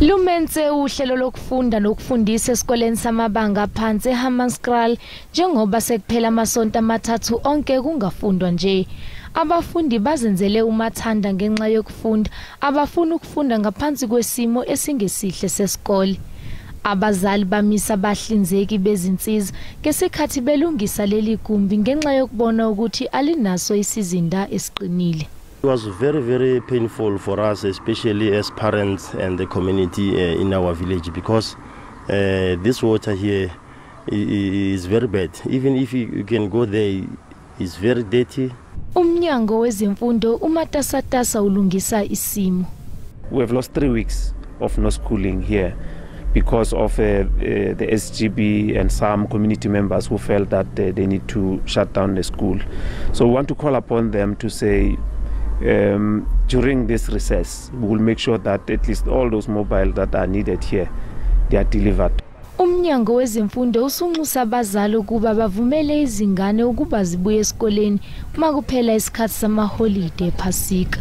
Lumenze uhlelo lokufunda nokufundisa esikoleni samabanga aphansi eHammanskraal njengoba sekuphela amasonto amathathu onke kungafundwa nje. Abafundi bazenzele umathanda ngenxa yokufunda, abafuna ukufunda ngaphansi kwesimo esingesihle sesikole. Abazali bamisa abahlinzeki bezinsiza ngesikhathi belungisa leli gumbi ngenxa yokubona ukuthi alinaso isizinda esiqinile. It was very painful for us, especially as parents and the community in our village, because this water here is very bad. Even if you can go there, it's very dirty. UMnyango wezeMfundo umatasatasa ulungisa isimo. We have lost 3 weeks of no schooling here because of the SGB and some community members who felt that they need to shut down the school. So we want to call upon them to say, during this recess, we will make sure that at least all those mobiles that are needed here, they are delivered. UMnyango wezeMfundo usunxusa abazali ukuba bavumele izingane ukuba zibuye esikoleni uma kuphela isikhathi samaholide ePhasika.